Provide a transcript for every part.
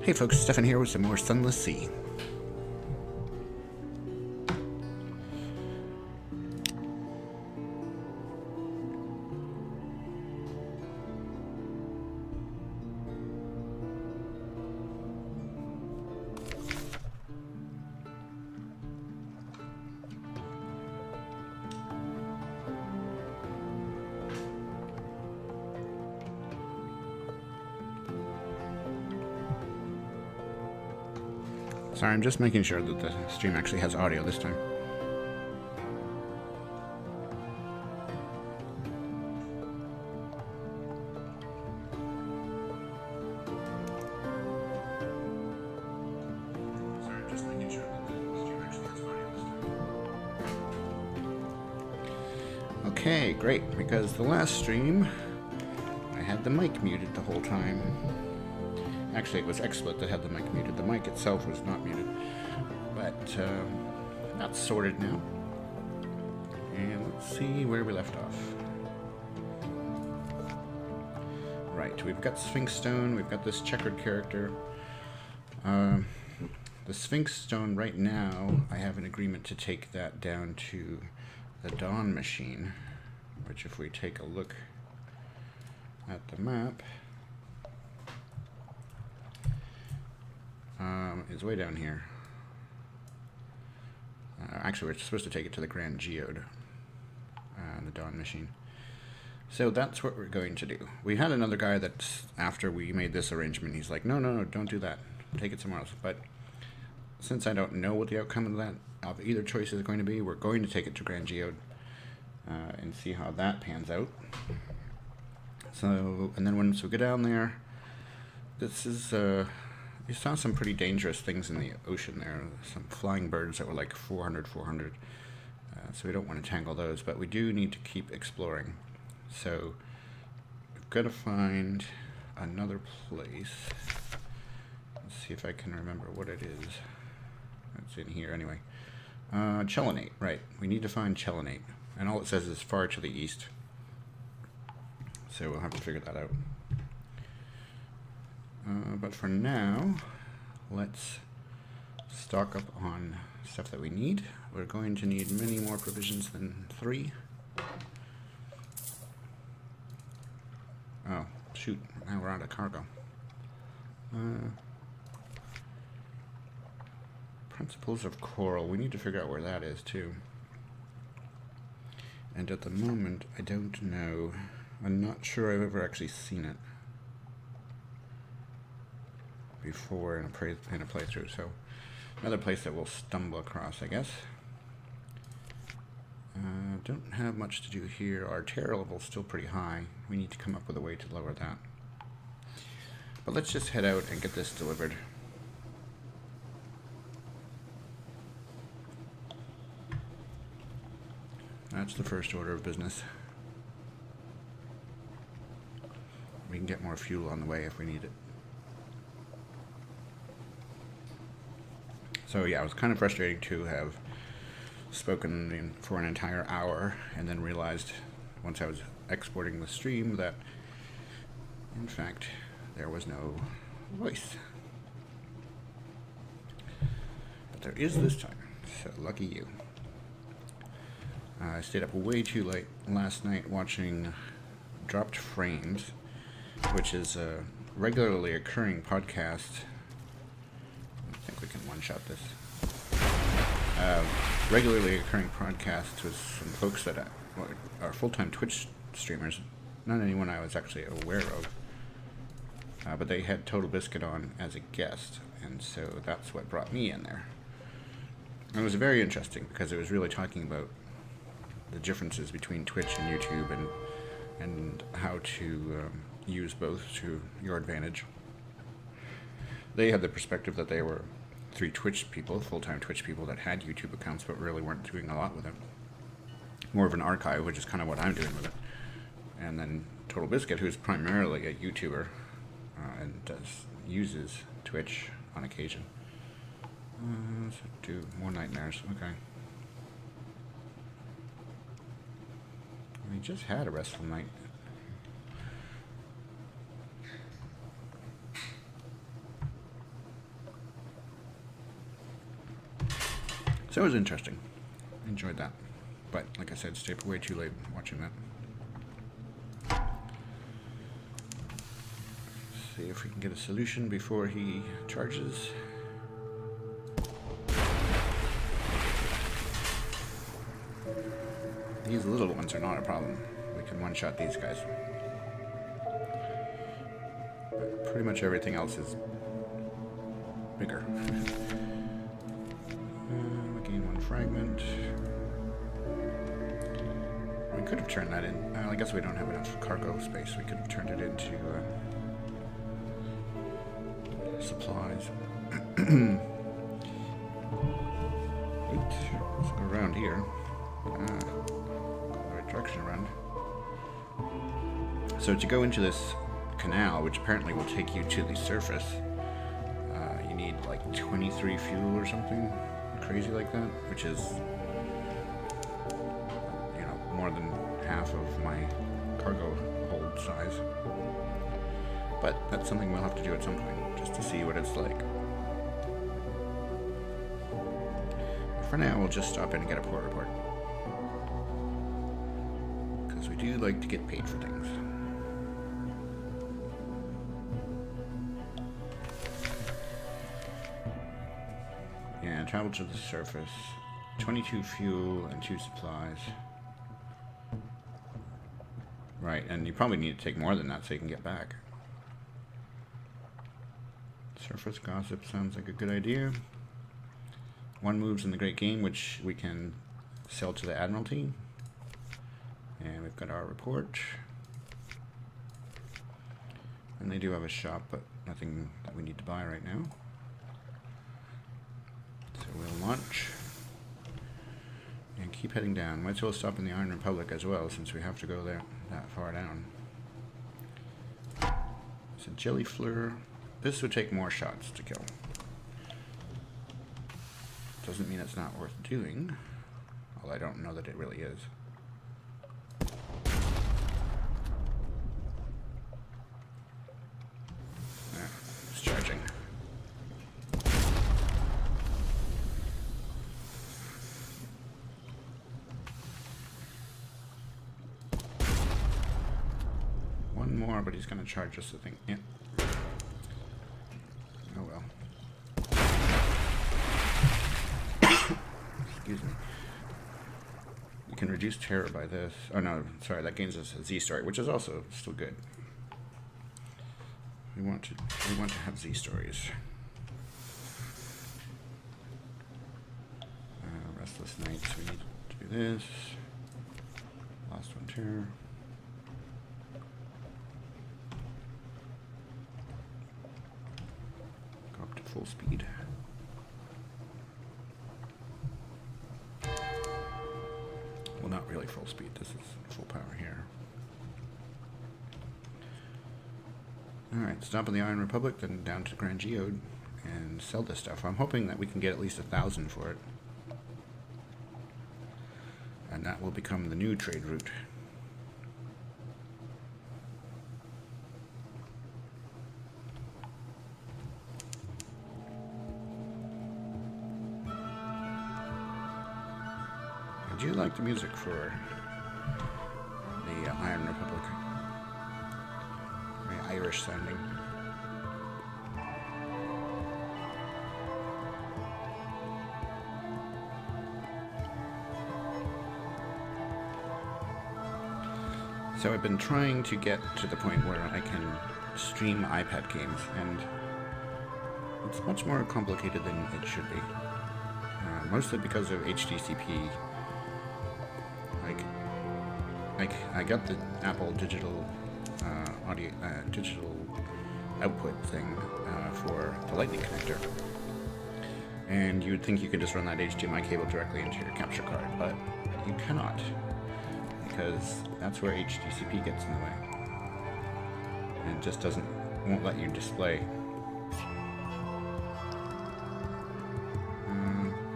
Hey folks, Stephan here with some more Sunless Sea. Sorry, I'm just making sure that the stream actually has audio this time. Okay, great, because the last stream, I had the mic muted the whole time. Actually, it was XSplit that had the mic muted. The mic itself was not muted. But that's sorted now. And let's see where we left off. Right, we've got Sphinx Stone. We've got this checkered character. The Sphinx Stone right now, I have an agreement to take that down to the Dawn Machine. Which if we take a look at the map... is way down here. Actually, we're supposed to take it to the Grand Geode, the Dawn Machine. So that's what we're going to do. We had another guy that, after we made this arrangement, he's like, no, don't do that. Take it somewhere else. But since I don't know what the outcome of that, of either choice is going to be, we're going to take it to Grand Geode and see how that pans out. So, and then once we get down there, this is... you saw some pretty dangerous things in the ocean there. Some flying birds that were like 400. So we don't want to tangle those, but we do need to keep exploring. So we've got to find another place. Let's see if I can remember what it is. It's in here anyway. Chelinate, right. We need to find Chelinate. And all it says is far to the east. So we'll have to figure that out. But for now, let's stock up on stuff that we need. We're going to need many more provisions than 3. Oh, shoot. Now we're out of cargo. Principles of Coral. We need to figure out where that is, too. And at the moment, I don't know. I'm not sure I've ever actually seen it before in a playthrough, so another place that we'll stumble across, I guess. Don't have much to do here. Our terror level's still pretty high. We need to come up with a way to lower that. But let's just head out and get this delivered. That's the first order of business. We can get more fuel on the way if we need it. So yeah, it was kind of frustrating to have spoken for an entire hour and then realized once I was exporting the stream that in fact there was no voice. But there is this time, so lucky you. I stayed up way too late last night watching Dropped Frames, which is a regularly occurring podcast. I think we can one-shot this. Regularly occurring podcast with some folks that are full-time Twitch streamers. Not anyone I was actually aware of. But they had Total Biscuit on as a guest, and so that's what brought me in there. And it was very interesting because it was really talking about the differences between Twitch and YouTube and how to use both to your advantage. They had the perspective that they were 3 Twitch people, full-time Twitch people that had YouTube accounts but really weren't doing a lot with it. More of an archive, which is kind of what I'm doing with it. And then Total Biscuit, who's primarily a YouTuber and uses Twitch on occasion. Let's do more nightmares. Okay. We just had a restful night. So it was interesting. I enjoyed that. But like I said, stayed up way too late watching that. See if we can get a solution before he charges. These little ones are not a problem. We can one-shot these guys. But pretty much everything else is bigger. We gain one fragment. We could have turned that in. I guess we don't have enough cargo space. We could have turned it into supplies. Oops. Let's go around here. Go the right direction around. So to go into this canal, which apparently will take you to the surface, you need like 23 fuel or something crazy like that, which is, you know, more than half of my cargo hold size. But that's something we'll have to do at some point, just to see what it's like. But for now, we'll just stop in and get a port report, because we do like to get paid for things. Yeah, travel to the surface. 22 fuel and 2 supplies. Right, and you probably need to take more than that so you can get back. Surface gossip sounds like a good idea. 1 moves in the Great Game, which we can sell to the Admiralty. And we've got our report. And they do have a shop, but nothing that we need to buy right now. So we'll launch. And keep heading down. Might as well stop in the Iron Republic as well, since we have to go there that far down. It's a jelly fleur. This would take more shots to kill. Doesn't mean it's not worth doing, although I don't know that it really is. It's charging. One more, but he's going to charge us, I think. Yeah. Oh well. Excuse me. You can reduce terror by this. Oh no, sorry, that gains us a Z story, which is also still good. We want to have Z stories. Restless Nights, we need to do this. Last one, terror. Go up to full speed. Well, not really full speed. This is full power here. Alright, stop in the Iron Republic, then down to Grand Geode and sell this stuff. I'm hoping that we can get at least 1,000 for it. And that will become the new trade route. I do like the music for the Iron Republic. Very Irish sounding. So I've been trying to get to the point where I can stream iPad games, and it's much more complicated than it should be. Mostly because of HDCP. I got the Apple digital audio digital output thing for the Lightning connector, and you would think you could just run that HDMI cable directly into your capture card, but you cannot, because that's where HDCP gets in the way, and it just won't let you display.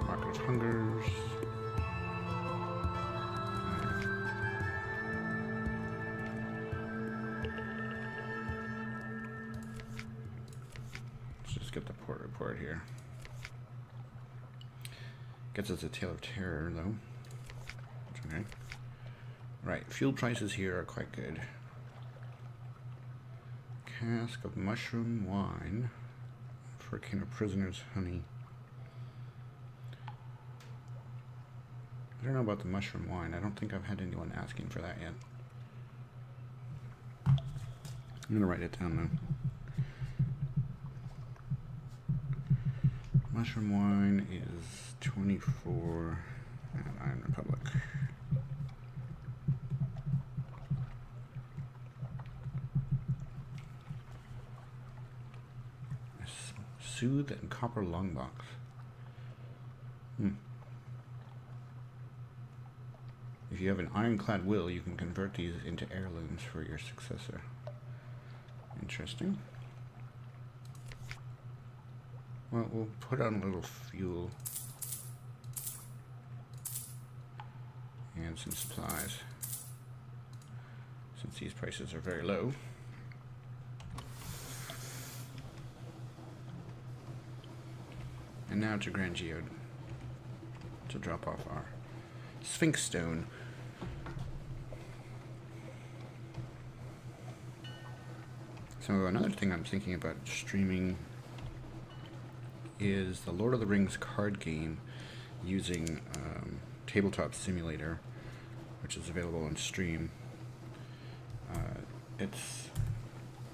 Market of Hungers. Let's just get the port report here. Gets us a Tale of Terror, though. Okay. Right, fuel prices here are quite good. Cask of mushroom wine for a can of prisoner's honey. I don't know about the mushroom wine. I don't think I've had anyone asking for that yet. I'm going to write it down though. Mushroom wine is 24 at Iron Republic. Soothe and copper lung box. If you have an ironclad will, you can convert these into heirlooms for your successor. Interesting. Well, we'll put on a little fuel and some supplies, since these prices are very low. And now to Grand Geode to drop off our Sphinx Stone. So another thing I'm thinking about streaming is the Lord of the Rings card game using Tabletop Simulator, which is available on Stream. It's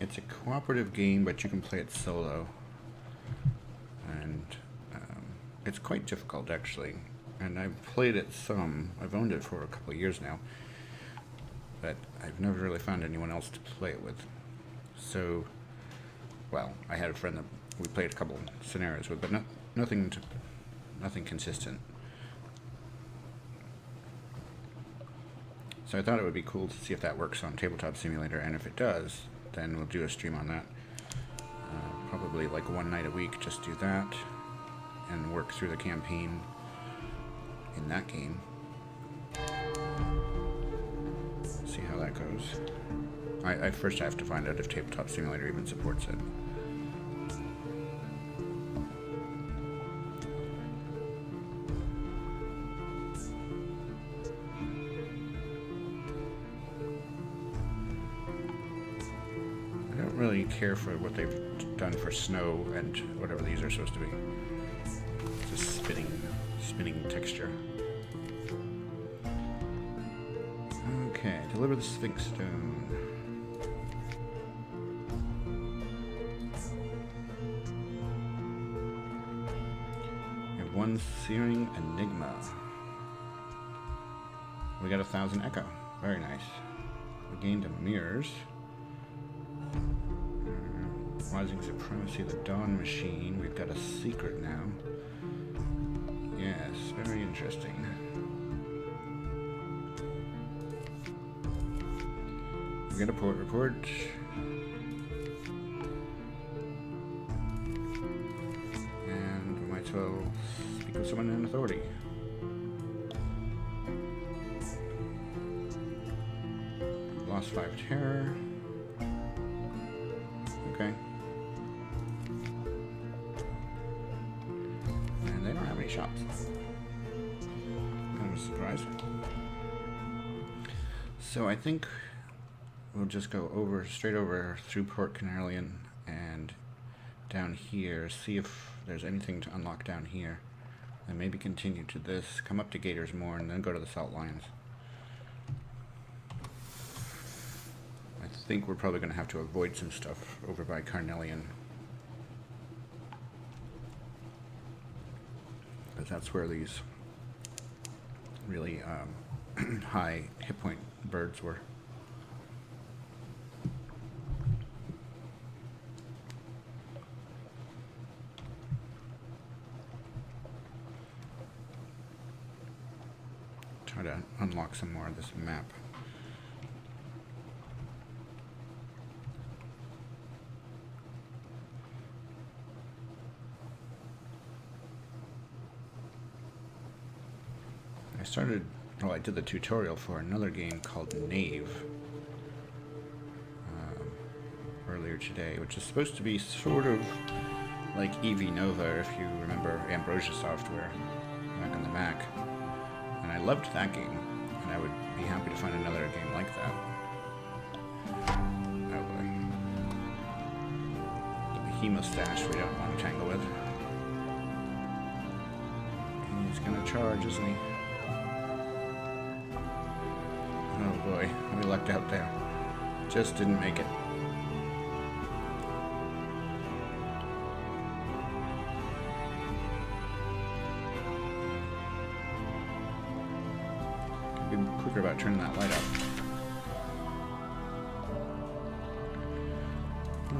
a cooperative game, but you can play it solo, and it's quite difficult actually. And I've played it some. I've owned it for a couple of years now, but I've never really found anyone else to play it with. So, well, I had a friend that we played a couple scenarios with, but nothing consistent. So I thought it would be cool to see if that works on Tabletop Simulator, and if it does, then we'll do a stream on that. Probably like one night a week, just do that, and work through the campaign in that game. See how that goes. I first have to find out if Tabletop Simulator even supports it. I don't really care for what they've done for snow and whatever these are supposed to be. It's a spinning texture. Okay, deliver the Sphinx Stone. One Searing Enigma. We got 1,000 Echo. Very nice. We gained a Mirrors. Rising Supremacy of the Dawn Machine. We've got a secret now. Yes, very interesting. We got a port report. And we might as well speak with someone in authority. Lost 5 terror. Okay. And they don't have any shops. Kind of a surprise. So I think we'll just go straight over through Port Canarlion and down here, see if there's anything to unlock down here. And maybe continue to this, come up to Gators Moor, and then go to the Salt Lions. I think we're probably going to have to avoid some stuff over by Carnelian, because that's where these really high hit point birds were. Try to unlock some more of this map. I did the tutorial for another game called Knave earlier today, which is supposed to be sort of like EV Nova, if you remember Ambrosia Software. back on the Mac. And I loved that game, and I would be happy to find another game like that. Oh boy. The behemoth stash we don't want to tangle with. He's gonna charge, isn't he? Oh boy, we lucked out there. Just didn't make it. Be quicker about turning that light up.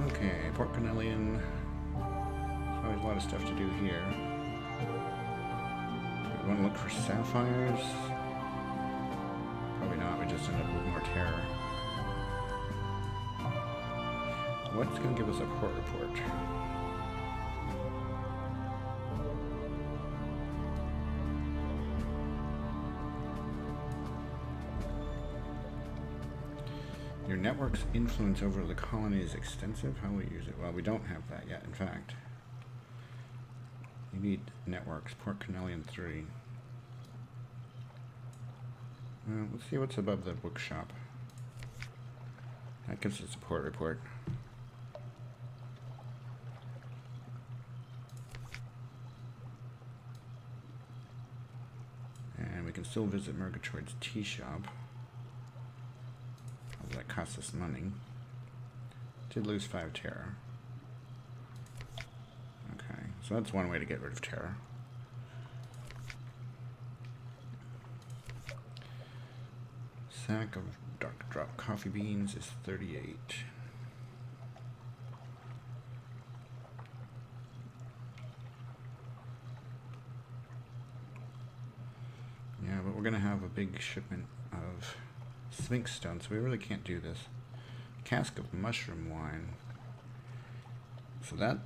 Okay, Port Pinelli. There's always a lot of stuff to do here. Do we want to look for sapphires? Probably not, we just end up with more terror. What's going to give us a port report? Your network's influence over the colony is extensive. How will we use it? Well, we don't have that yet, in fact. You need networks. Port Pinelli 3. Let's see what's above the bookshop. That gives us a port report. And we can still visit Murgatroyd's tea shop. That cost us money. Did lose 5 terror. Okay, so that's one way to get rid of terror. Sack of dark drop coffee beans is 38. Yeah, but we're gonna have a big shipment of Sphinx stone, so we really can't do this. Cask of mushroom wine. So that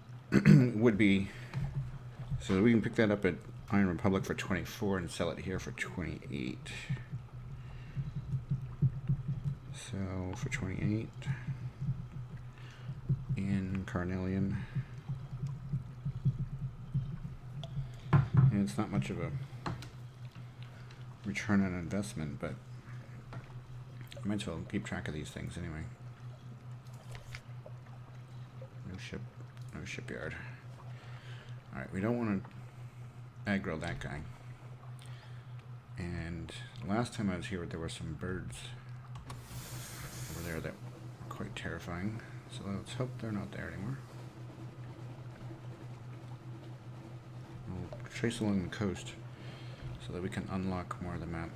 would be, so we can pick that up at Iron Republic for 24 and sell it here for 28. So for 28 in Carnelian. And it's not much of a return on investment, but I might as well keep track of these things anyway. No shipyard. Alright, we don't want to aggro that guy. And last time I was here, there were some birds over there that were quite terrifying. So let's hope they're not there anymore. We'll trace along the coast so that we can unlock more of the map.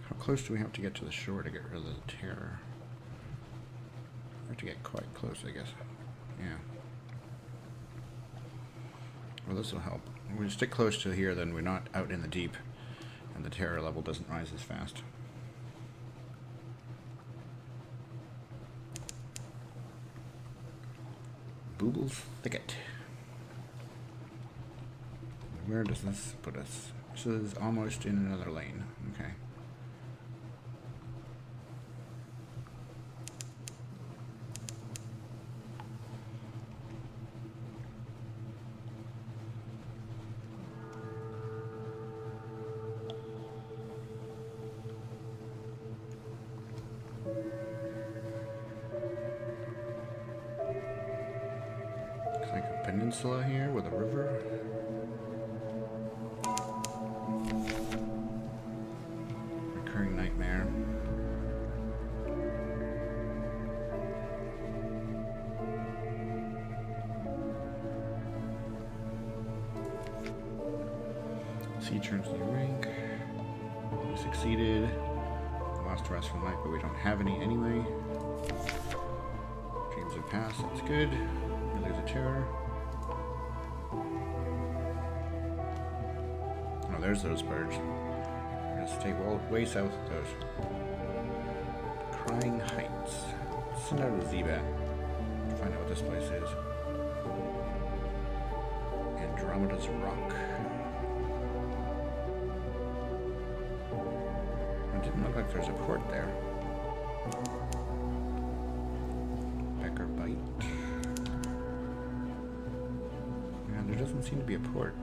How close do we have to get to the shore to get rid of the terror? We have to get quite close, I guess. Yeah. Well, this will help. If we stick close to here, then we're not out in the deep, and the terror level doesn't rise as fast. Booble's Thicket. Where does this put us? This is almost in another lane. Okay. Like a peninsula here with a river. Recurring nightmare. Sea turns new rank. We succeeded. Lost restful night, but we don't have any anyway. Dreams have passed, that's good. There's a terror. Oh, there's those birds. Let's stay way south of those. Crying Heights. Send out a Z-Bat to find out what this place is. And Andromeda's Rock. It didn't look like there's a port there. Becker Bight. Yeah, there doesn't seem to be a port.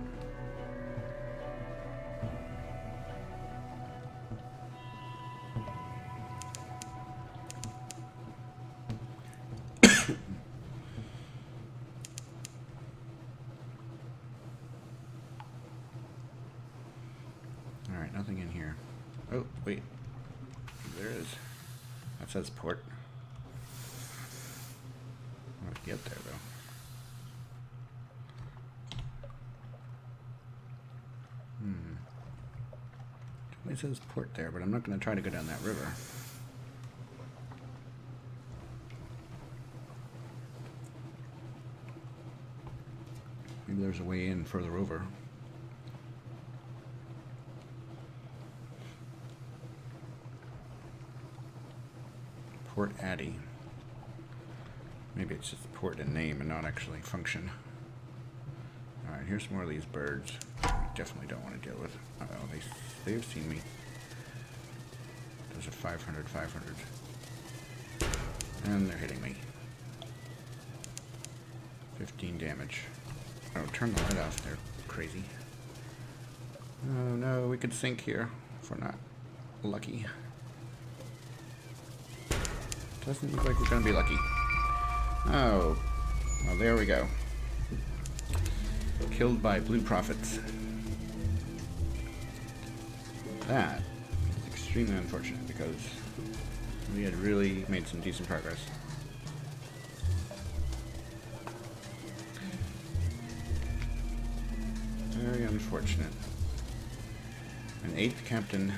Alright, nothing in here. Oh, wait. There is. That says port. I'll get there, though. It says port there, but I'm not going to try to go down that river. Maybe there's a way in further over. Port Addy. Maybe it's just port in name and not actually function. Alright, here's more of these birds. Definitely don't want to deal with. Uh-oh, they've seen me. Those are 500, 500. And they're hitting me. 15 damage. Oh, turn the light off. They're crazy. Oh no, we could sink here if we're not lucky. Doesn't look like we're going to be lucky. Oh. Well, there we go. Killed by blue prophets. That is extremely unfortunate because we had really made some decent progress. Very unfortunate. An 8th captain